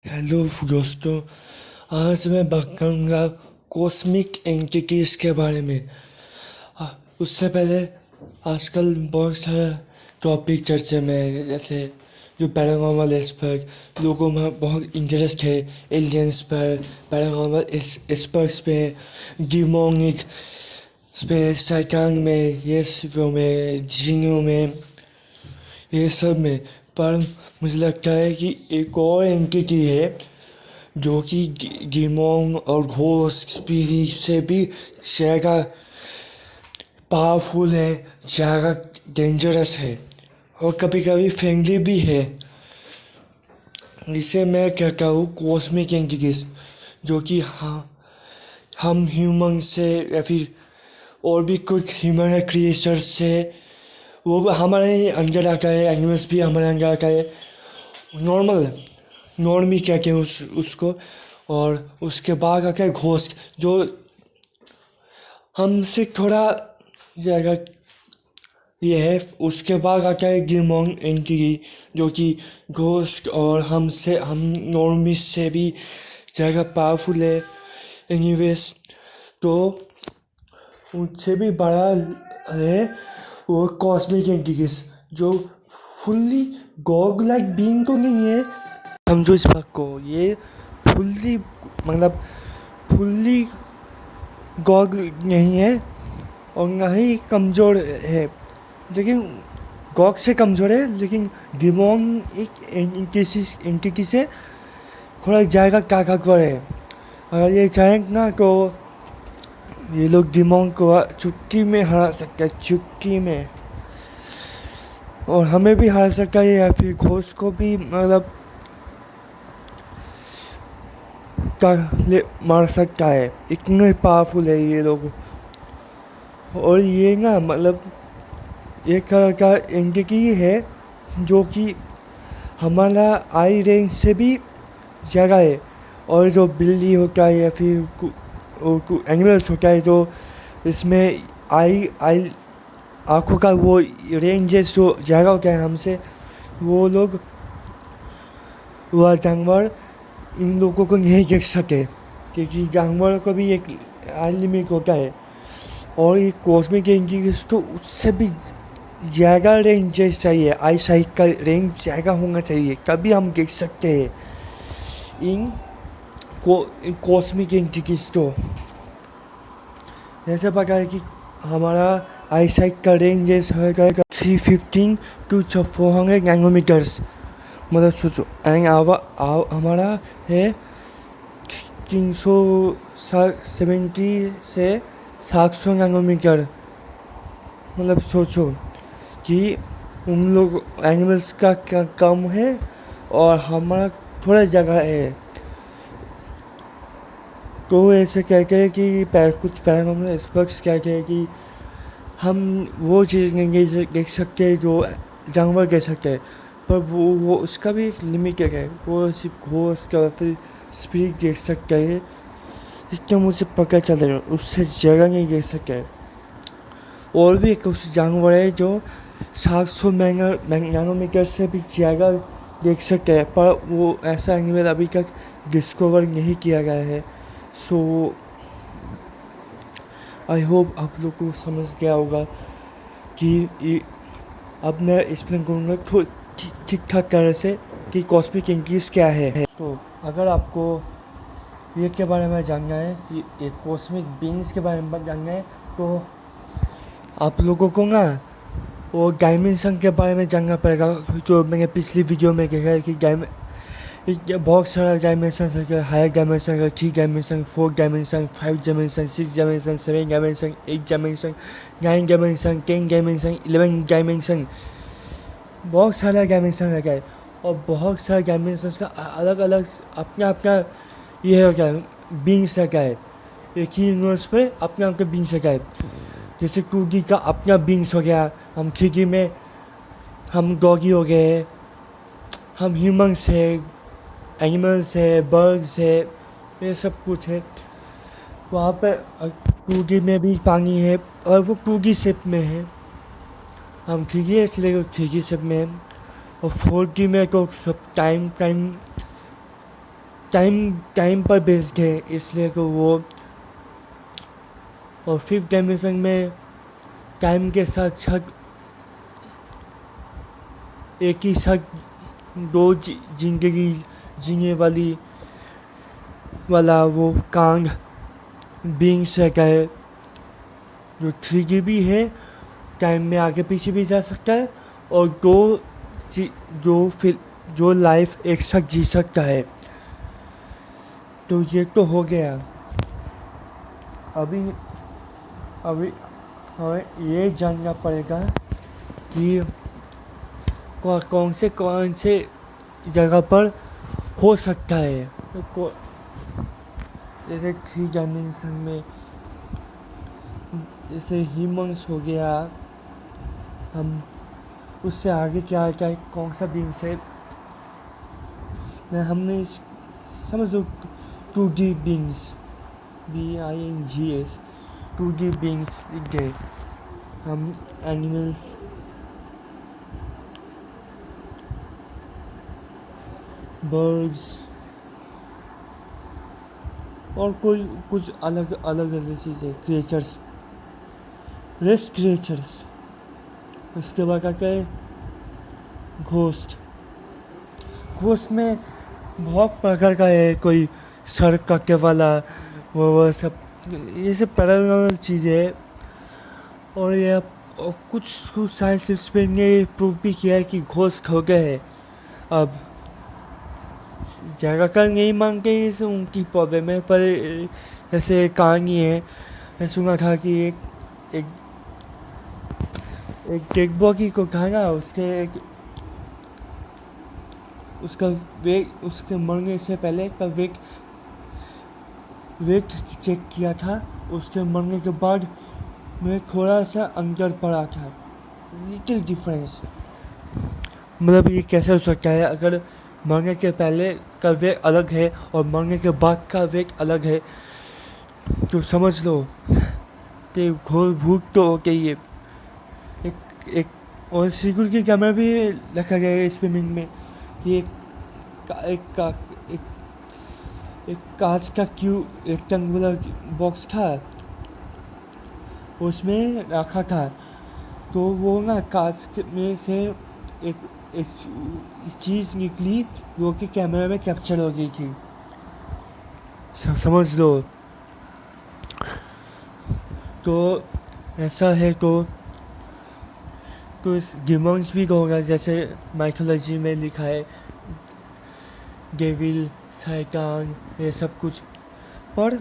Hello दोस्तों। आज मैं बात करूँगा कॉस्मिक एंटिटीज़ के बारे में। उससे पहले आजकल बहुत सारा टॉपिक चर्चा में है, जैसे जो पैरानॉर्मल एक्सपर्ट लोगों में बहुत इंटरेस्ट है, एलियंस पर, पैरानॉर्मल एक्सपर्ट्स पे, डिमोनिक स्पेस शैतान में, ये सब में, जिनों में, ये सब में। पर मुझे लगता है कि एक और एंटिटी है जो कि डिमोन और घोस्ट स्पिरिट से भी ज़्यादा पावरफुल है, ज़्यादा डेंजरस है और कभी कभी फ्रेंडली भी है। इसे मैं कहता हूँ कॉस्मिक एंटिटीज, जो कि हम ह्यूमन से या फिर और भी कुछ ह्यूमन क्रिएचर से वो हमारे अंदर आता है, एनिमल्स भी हमारे अंदर आता है। नॉर्मी कहते हैं उसको। और उसके बाद आता है घोस्ट, जो हमसे थोड़ा ज़्यादा ये है। उसके बाद आता है डिमोन एंटिटी, जो कि घोस्ट और हम नॉर्मी से भी ज़्यादा पावरफुल है। एनीवेज, तो उनसे भी बड़ा है वो कॉस्मिक एंटिटीज, जो फुल्ली गॉड लाइक बीइंग तो नहीं है। समझो इस बात को, ये फुल्ली मतलब फुल्ली गॉड नहीं है और ना ही कमज़ोर है, लेकिन गॉड से कमज़ोर है। लेकिन डिमोन एक एंटिटी से थोड़ा ज़्यादा ताकतवर है। अगर ये चाहें ना तो ये लोग डिमोन को चुटकी में हरा सकते हैं, चुटकी में। और हमें भी हरा सकता है या फिर घोस्ट को भी मतलब मार सकता है। इतने पावरफुल है ये लोग। और ये ना मतलब एक तरह का एंटिटी है जो कि हमारा आई रेंज से भी ज़्यादा है। और जो बिल्ली होता है या फिर एनिमल्स होता है, जो इसमें आई आई आँखों का वो रेंजेस जो ज़्यादा होता है हमसे, वो लोग वह जानवर इन लोगों को नहीं देख सके, क्योंकि जानवर को भी एक लिमिट होता है। और ये कॉस्मिक एंटिटीज तो उससे भी ज़्यादा रेंजेस चाहिए, आई साइट का रेंज ज़्यादा होना चाहिए, तभी हम देख सकते हैं इन कॉस्मिक एंटिटीज। तो जैसे पता है कि हमारा आई साइट का रेंजेस है 315 to 400 नैनोमीटर्स। मतलब सोचो, एंड हमारा है 370 से 700 नैनोमीटर। मतलब सोचो कि उन लोग एनिमल्स का क्या कम है और हमारा थोड़ा जगह है। तो ऐसे कहते हैं कि कुछ पैरानॉर्मल एक्सपर्ट्स कहते हैं कि हम वो चीज़ नहीं देख सकते जो जानवर देख सकते हैं, पर वो उसका भी एक लिमिट है। वो सिर्फ घोस्ट का फिर स्पिरिट देख सकते हैं, जितना मुझे पता चल रहा है उससे ज़्यादा नहीं देख सकते। और भी कुछ जानवर है जो 700 नैनोमीटर से भी ज़्यादा देख सकते हैं, पर वो ऐसा एनिमल अभी तक डिस्कवर नहीं किया गया है। सो आई होप आप लोग को समझ गया होगा कि अब मैं एक्सप्लेन करूँगा ठीक ठाक तरह से कि कॉस्मिक एंटिटीज क्या है। तो अगर आपको ये के बारे में जानना है कि ये कॉस्मिक बीइंग्स के बारे में जानना है, तो आप लोगों को ना वो डायमेंशन के बारे में जानना पड़ेगा। जो मैंने पिछली वीडियो में देखा है कि बहुत सारा डायमेंशन है। हायर डायमेंशन है, 3 dimension, 4 dimension, 5 dimension, 6 dimension, 7 dimension, 8 dimension, 9 dimension, 10 dimension, 11 dimension. बहुत सारा डायमेंशन लगा है और बहुत सारे डायमेंशन का अलग अलग अपना अपना ये होता है, बींग्स लगा है। एक ही यूनिवर्स पे अपने आपके बींग्स लगा है। जैसे 2D का अपना बींग्स हो गया, हम 3D में हम डॉगी हो गए, हम ह्यूमन्स है, एनिमल्स है, बर्ड्स है, ये सब कुछ है। वहाँ पे 2D में भी पानी है और वो 2D शेप में है। हम 3D इसलिए 3D शेप में है। और 4D में तो सब टाइम टाइम पर बेस्ड है, इसलिए कि वो और फिफ्थ डायमेंशन में टाइम के साथ साथ एक ही साथ दो जिंदगी जीने वाला वो कांग बींग्स रहता है जो 3D भी है, टाइम में आगे पीछे भी जा सकता है और जो लाइफ एक साथ जी सकता है। तो ये तो हो गया। अभी अभी हमें ये जानना पड़ेगा कि कौन से जगह पर हो सकता है। तो जैसे 3 डायमेंशन में जैसे ह्यूमंस हो गया, हम उससे आगे क्या आता है, कौन सा बींग से मैं हमने समझ लो 2D beings BINGS 2D beings लिख गए हम। एनिमल्स, बर्ड्स और कोई कुछ अलग अलग चीज़ें, क्रिएचर्स, रेस क्रिएचर्स। उसके बाद क्या है घोस्ट में बहुत प्रकार का है, कोई सड़क काटने वाला, वो सब, ये सब पैरानॉर्मल चीज़ें है। और ये कुछ साइंस एक्सपेरिमेंट ने प्रूव भी किया है कि घोस्ट हो गए हैं। अब जगह का नहीं मांगते, इसे उनकी प्रॉब्लम है, पर जैसे कहानी है, मैं सुना था कि एक डेड बॉडी को खाना, उसका वेट, उसके मरने से पहले का वेट चेक किया था, उसके मरने के बाद में थोड़ा सा अंदर पड़ा था, लिटिल डिफरेंस। मतलब ये कैसे हो सकता है, अगर मरने के पहले का वेट अलग है और मरने के बाद का वेट अलग है, तो समझ लो कि घोर भूत तो हो गई है। एक और सिक्योरिटी कैमरा भी रखा गया है एक्सपेरिमेंट में कि एक कांच का रेक्टेंगुलर बॉक्स था, उसमें रखा था, तो वो ना कांच में से एक चीज़ निकली जो कि कैमरे में कैप्चर हो गई थी, समझ लो। तो ऐसा है तो डिमॉन्स भी होगा, जैसे माइथोलॉजी में लिखा है डेविल, शैतान, ये सब कुछ। पर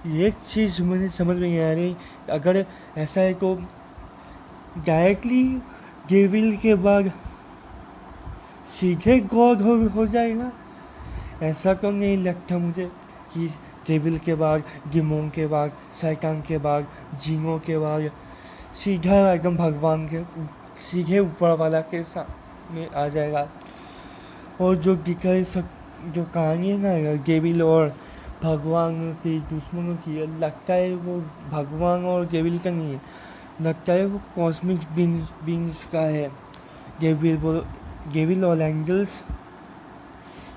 एक चीज़ मुझे समझ में नहीं आ रही, अगर ऐसा है तो डायरेक्टली डेविल के बाद सीधे गॉड हो जाएगा, ऐसा तो नहीं लगता मुझे कि डेविल के बाद, डिमोन के बाद, शैतान के बाद, जिनों के बाद सीधा एकदम भगवान के सीधे ऊपर वाला के सामने आ जाएगा। और जो दिखाई सब जो कहानी है ना डेविल और भगवान की दुश्मनों की, लगता है वो भगवान और डेविल का नहीं है, लगता है वो कॉस्मिक बींग्स का है। डेविल और एंजल्स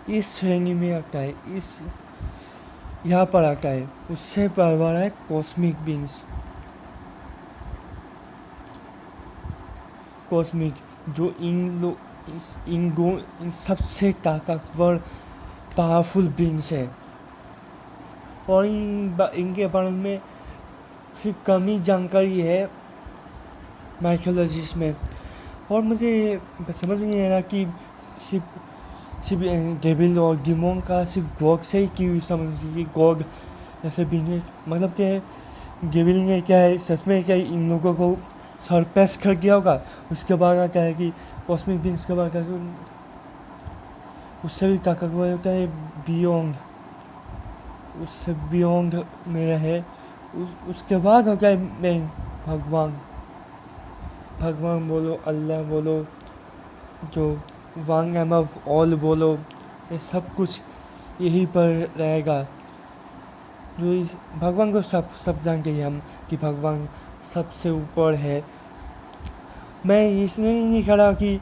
इस श्रेणी में आता है, इस यहाँ पर आता है, उससे परवार है कॉस्मिक बींग्स। कॉस्मिक जो इन सबसे ताकतवर पावरफुल बींग्स है, और इनके बारे में सिर्फ कम ही जानकारी है माइथोलॉजिस्ट में। और मुझे समझ में नहीं आ रहा कि सिर्फ डेविल और डिमोन का सिर्फ गॉड से ही क्यों समझ लीजिए, गॉड ऐसे बींग, मतलब क्या डेविल ने क्या है सच में क्या इन लोगों को सरपैस कर दिया होगा। उसके बाद क्या है कि कॉस्मिक बींग्स के बाद उससे भी ताकतवर होता है, बियॉन्ड, उससे बियॉन्ड मेरा है। उसके बाद होता है मैं भगवान बोलो, अल्लाह बोलो, जो वन एम ऑफ ऑल बोलो, ये सब कुछ यही पर रहेगा। जो भगवान को सब जानते हैं हम कि भगवान सबसे ऊपर है। मैं इसलिए नहीं कह रहा कि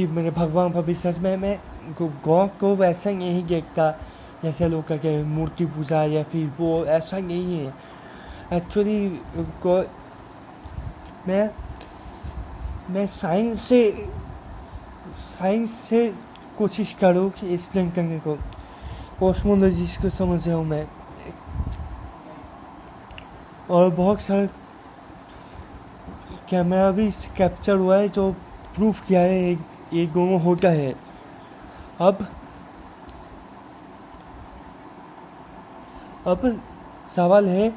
मेरे भगवान पर विश्वास, मैं गॉड को वैसा नहीं देखता जैसे लोग कहते हैं मूर्ति पूजा या फिर वो, ऐसा नहीं है एक्चुअली। गॉड, मैं मैं साइंस से कोशिश करूँ कि एक्सप्लेन करने को, कॉस्मोलॉजीज को समझ रहा हूँ मैं, और बहुत सारे कैमरा भी कैप्चर हुआ है जो प्रूफ किया है ये दोनों होता है। अब सवाल है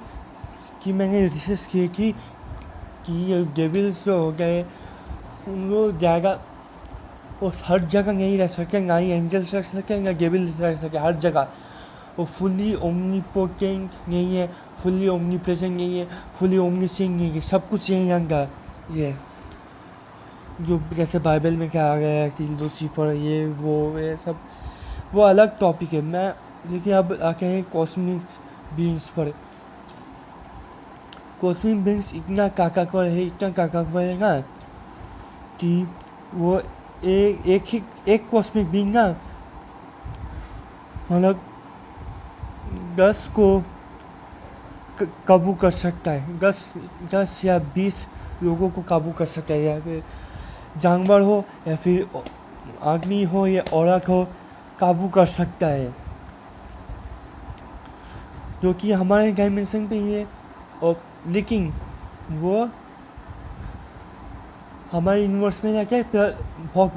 कि मैंने रिसर्च की कि ये डेविल्स जो हो गए उन लोग ज़्यादा वो हर जगह नहीं रह सके, ना ही एंजल्स रह सके ना डेविल्स रह सके हर जगह। वो फुल्ली ओमनीपोटेंट नहीं है, फुल्ली ओमनीप्रेजेंट नहीं है, फुल्ली ओमनीसेंट नहीं है, सब कुछ यही अंगा ये जो जैसे बाइबल में कहा गया है कि लूसीफर ये सब वो अलग टॉपिक है। मैं लेकिन अब आके हैं कॉस्मिक बीइंग्स पर। कॉस्मिक बीइंग्स इतना ताकतवर है ना कि वो एक कॉस्मिक बीइंग ना मतलब 10 को काबू कर सकता है, 10 या 20 लोगों को काबू कर सकता है, या फिर जानवर हो या फिर आदमी हो या औरत हो, काबू कर सकता है, जो कि हमारे डायमेंशन पे ही है। और लेकिन वो हमारे यूनिवर्स में जाके बहुत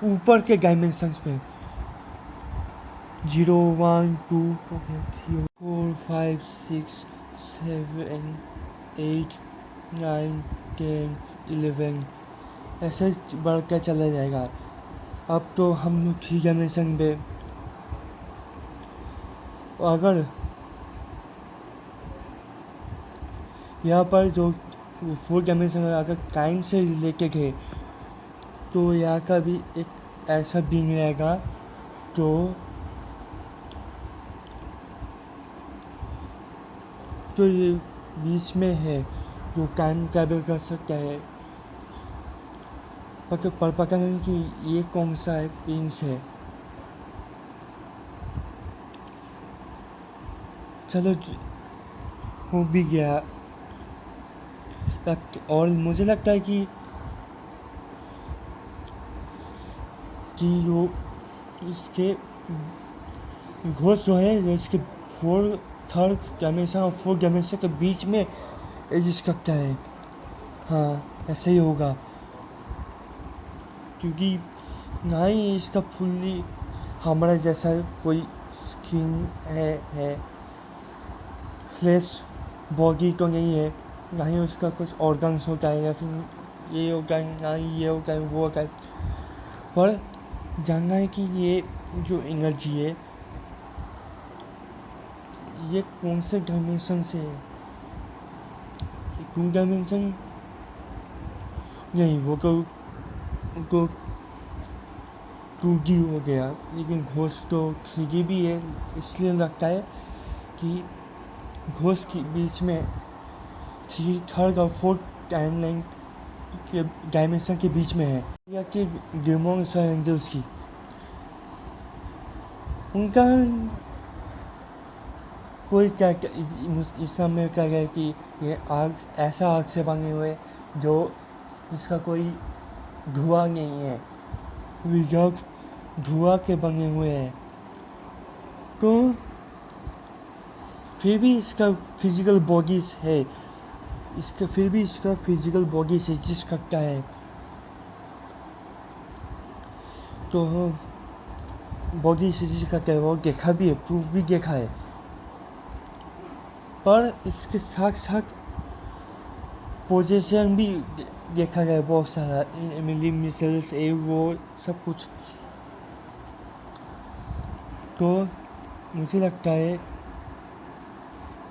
ऊपर के डायमेंशंस में 0 1 2 3 4 5 6 7 8 9 10 11 ऐसे बढ़ता चला जाएगा। अब तो हम लोग 3 डायमेंशन पे, अगर यहाँ पर जो 4 डायमेंशन अगर टाइम से रिलेटेड है तो यहाँ का भी एक ऐसा बीइंग रहेगा तो ये बीच में है जो टाइम ट्रैवल कर सकता है, पर पता नहीं कि ये कौन सा है बीइंग्स है। चलो हो भी गया। और मुझे लगता है कि वो इसके घोष जो है जो इसके 3rd डायमेंशन और 4th डायमेंशन के बीच में एग्जिस्ट करता है। हाँ, ऐसे ही होगा, क्योंकि ना ही इसका फुल्ली हमारे जैसा कोई स्किन है फ्लैश बॉडी तो नहीं है, ना ही उसका कुछ ऑर्गन्स होता है, या फिर ये होता है, ना ही ये होता है वो होता है। पर जानना है कि ये जो एनर्जी है ये कौन से डायमेंशन से है। 2 डायमेंशन नहीं, वो तो 2D हो गया, लेकिन घोष तो 3D भी है। इसलिए लगता है कि घोष के बीच में 3rd और 4th टाइमलाइन के डायमेंशन के बीच में है, या कि डेमॉन्स और एंजल्स की उनका कोई क्या इस्लाम में क्या है कि ये आग ऐसा आग से बने हुए जो इसका कोई धुआं नहीं है, विदाउट धुआं के बने हुए हैं। तो फिर भी इसका फिजिकल बॉडीज है, फिर भी इसका फिजिकल बॉडीज एग्जिस्ट करता है। तो बॉडी एग्जिस्ट करता है, वो देखा भी है, प्रूफ भी देखा है। पर इसके साथ साथ पोजीशन भी देखा गया बहुत सारा, मिसाइल्स वो सब कुछ। तो मुझे लगता है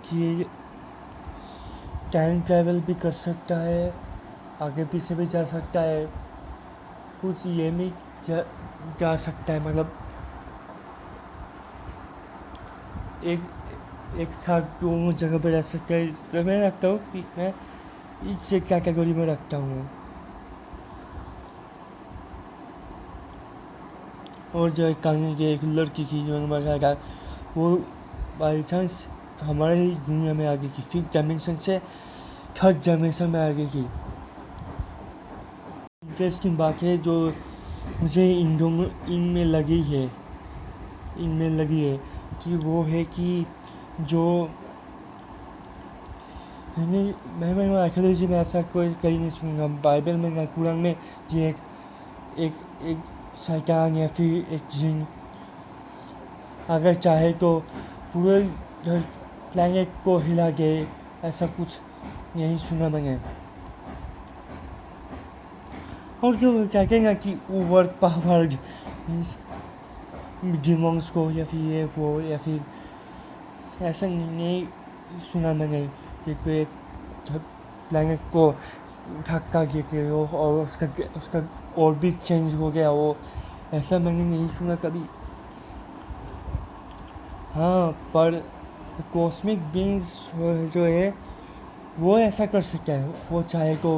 कि टाइम ट्रैवल भी कर सकता है, आगे पीछे भी जा सकता है, कुछ ये में जा सकता है, मतलब एक साथ दोनों जगह पर रह सकता है। तो मैं रखता हूँ कि मैं इस कैटेगरी में रखता हूँ। और जो एक कहानी की एक लड़की की जो बताया वो बाई चांस हमारे ही दुनिया में आ गई थी, फिफ्थ डायमेंशन से थर्ड डायमेंशन में आ गई थी। इंटरेस्टिंग बात है जो मुझे इनमें लगी है कि वो है कि जो मैंने आर्कियोलॉजी में ऐसा कोई कहीं नहीं सुना, बाइबल में ना कुरान में ये एक शैतान या फिर एक जिन अगर चाहे तो पूरे प्लैनेट को हिला दे, ऐसा कुछ नहीं सुना मैंने। और जो कहते हैं ना कि ओवर पावर्ड डिमॉन्स को या फिर ये वो या फिर ऐसा नहीं सुना मैंने कि कोई प्लैनेट को धक्का देते हो और उसका ऑर्बिट चेंज हो गया हो, ऐसा मैंने नहीं सुना कभी। हाँ, पर कॉस्मिक बीइंग्स जो है वो ऐसा कर सकता है, वो चाहे तो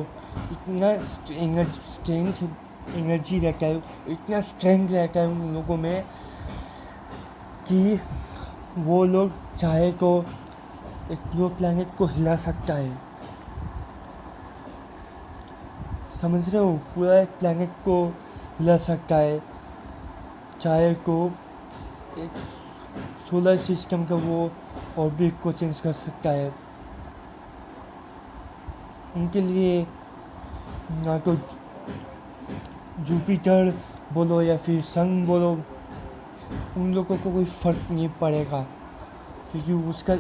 इतना स्ट्रेंथ एनर्जी रहता है, इतना स्ट्रेंथ रहता है उन लोगों में कि वो लोग चाहे तो एक पूरे प्लैनेट को हिला सकता है। समझ रहे हो, पूरा प्लैनेट को हिला सकता है, चाहे तो एक सोलर सिस्टम का वो ऑर्बिट को चेंज कर सकता है। उनके लिए ना तो जुपिटर बोलो या फिर सन बोलो, उन लोगों को कोई फ़र्क नहीं पड़ेगा, क्योंकि उसका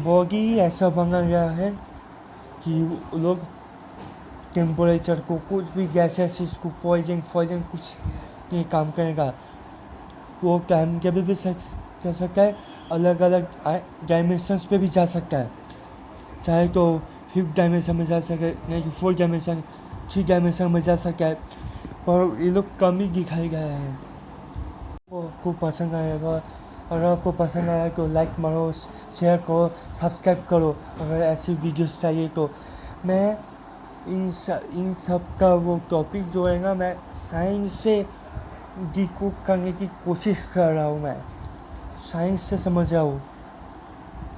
बॉडी ही ऐसा बना गया है कि वो लोग टेम्परेचर को कुछ भी गैसेस को पॉइजन कुछ नहीं काम करेगा। वो टाइम कभी भी जा सकता है, अलग अलग डायमेंशंस पे भी जा सकता है, चाहे तो फिफ्थ डायमेंशन में जा सके, नहीं तो फोर्थ डायमेंशन, थ्री डायमेंशन में जा सकता है, पर ये लोग कम ही दिखाई गया है। वो आपको पसंद आएगा, अगर आपको पसंद आया तो लाइक मारो, शेयर करो, सब्सक्राइब करो। अगर ऐसी वीडियोस चाहिए तो मैं इन सब का वो टॉपिक जो है ना, मैं साइंस से डिकोड करने की कोशिश कर रहा हूँ, मैं साइंस से समझ रहा हूँ।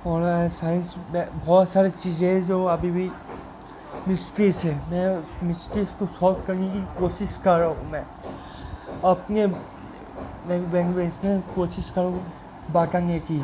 और साइंस में बहुत सारी चीज़ें जो अभी भी मिस्ट्रीज है, मैं उस मिस्ट्रीज को सॉल्व करने की कोशिश कर रहा हूँ। मैं अपने लैंग्वेज में कोशिश करूँ बताने की।